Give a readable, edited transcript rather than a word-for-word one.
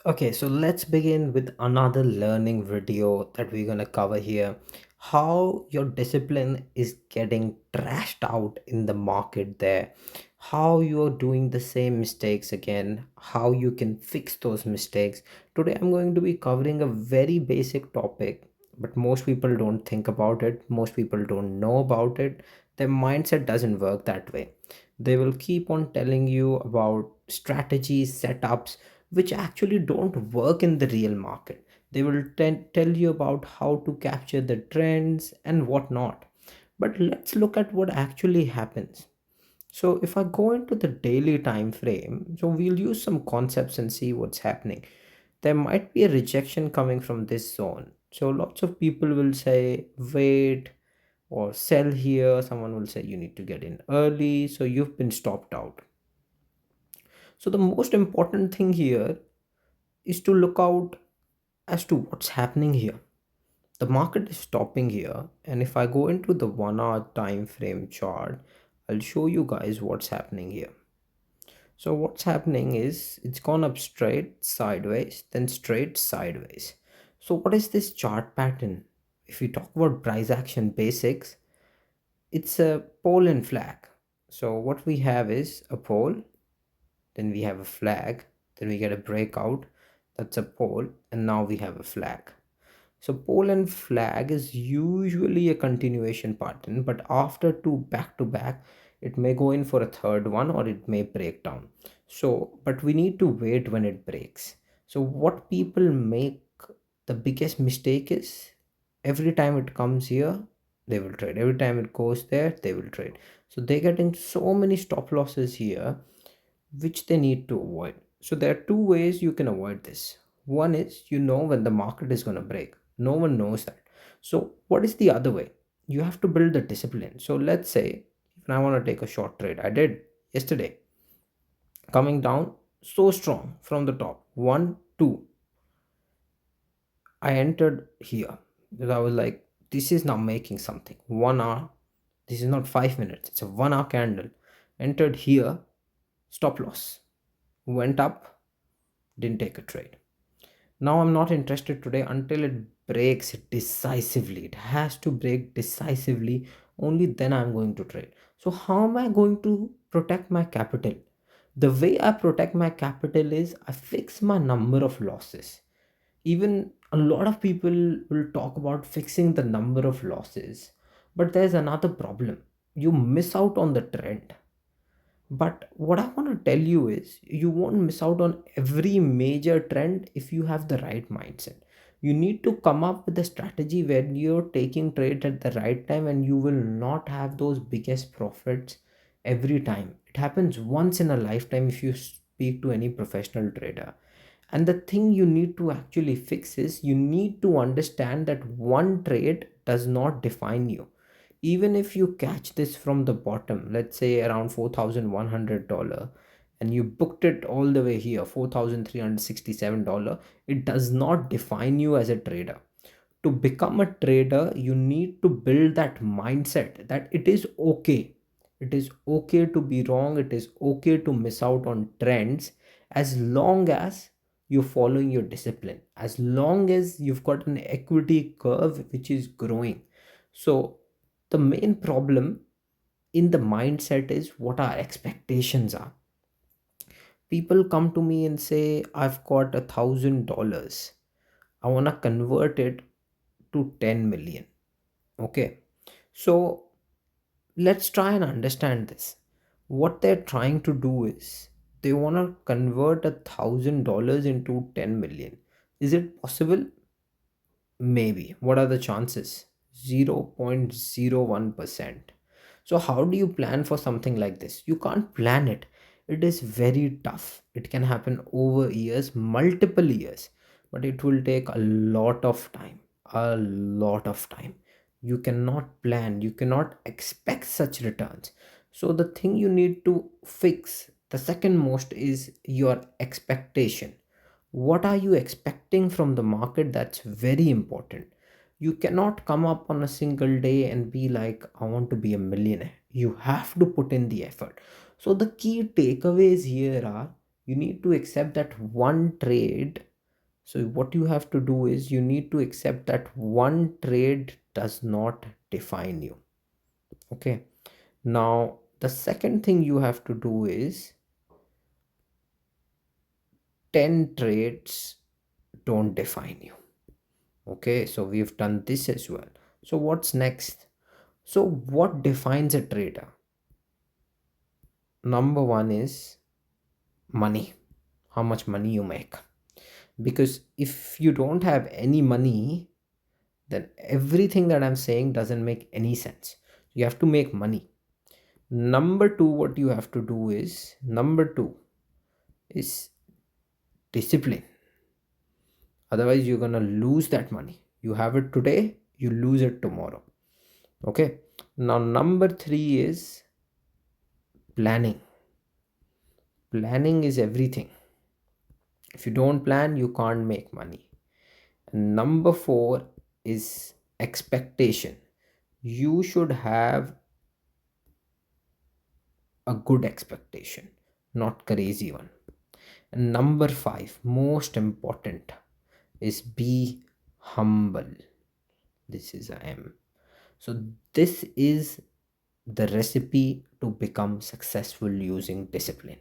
Okay, so let's begin with another learning video that we're going to cover here. How your discipline is getting trashed out in the market there. How you're doing the same mistakes again. How you can fix those mistakes. Today, I'm going to be covering a very basic topic, but most people don't think about it. Most people don't know about it. Their mindset doesn't work that way. They will keep on telling you about strategies, setups which actually don't work in the real market. They will tell you about how to capture the trends and whatnot. But let's look at what actually happens. So if I go into the daily time frame, so we'll use some concepts and see what's happening. There might be a rejection coming from this zone. So lots of people will say wait or sell here. Someone will say you need to get in early. So you've been stopped out. So the most important thing here is to look out as to what's happening here. The market is stopping here, and if I go into the 1 hour time frame chart, I'll show you guys what's happening here. So what's happening is it's gone up straight sideways, then straight sideways. So what is this chart pattern? If we talk about price action basics, it's a pole and flag. So what we have is a pole, then we have a flag, then we get a breakout, that's a pole, and now we have a flag. So pole and flag is usually a continuation pattern, but after two back to back, it may go in for a third one or it may break down. So, but we need to wait when it breaks. So what people make the biggest mistake is every time it comes here, they will trade. Every time it goes there, they will trade. So they're getting so many stop losses here which they need to avoid. So there are two ways you can avoid this. One is you know when the market is going to break. No one knows that. So what is the other way? You have to build the discipline. So let's say if I want to take a short trade, I did yesterday, coming down so strong from the top. One, two. I entered here because I was like, this is now making something. 1 hour. This is not 5 minutes. It's a 1 hour candle. Entered here, stop loss. Went up, didn't take a trade. Now I'm not interested today until it breaks decisively. It has to break decisively. Only then I'm going to trade. So how am I going to protect my capital? The way I protect my capital is I fix my number of losses. Even a lot of people will talk about fixing the number of losses, but there's another problem. You miss out on the trend. But what I want to tell you is you won't miss out on every major trend if you have the right mindset. You need to come up with a strategy where you're taking trades at the right time and you will not have those biggest profits every time. It happens once in a lifetime if you speak to any professional trader. And the thing you need to actually fix is you need to understand that one trade does not define you. Even if you catch this from the bottom, let's say around $4,100, and you booked it all the way here, $4,367, it does not define you as a trader. To become a trader, you need to build that mindset that it is okay. It is okay to be wrong. It is okay to miss out on trends as long as you're following your discipline, as long as you've got an equity curve which is growing. So, the main problem in the mindset is what our expectations are. People come to me and say, I've got $1,000. I want to convert it to 10 million. Okay. So let's try and understand this. What they're trying to do is they want to convert $1,000 into 10 million. Is it possible? Maybe. What are the chances? 0.01%. So, how do you plan for something like this? You can't plan it. It is very tough. It can happen over years, multiple years, but it will take a lot of time. A lot of time. You cannot plan, you cannot expect such returns. So, the thing you need to fix, the second most, is your expectation. What are you expecting from the market? That's very important. You cannot come up on a single day and be like, I want to be a millionaire. You have to put in the effort. So the key takeaways here are you need to accept that one trade So what you have to do is you need to accept that one trade does not define you. Okay. Now the second thing you have to do is 10 trades don't define you. Okay, so we've done this as well. So what's next? So what defines a trader? Number one is money. How much money you make. Because if you don't have any money, then everything that I'm saying doesn't make any sense. You have to make money. Number two, what you have to do is number two is discipline. Otherwise, you're gonna lose that money. You have it today, you lose it tomorrow. Okay. Now, number three is planning. Planning is everything. If you don't plan, you can't make money. And number four is expectation. You should have a good expectation, not crazy one. And number five, most important, is be humble. This is a M. So this is the recipe to become successful using discipline.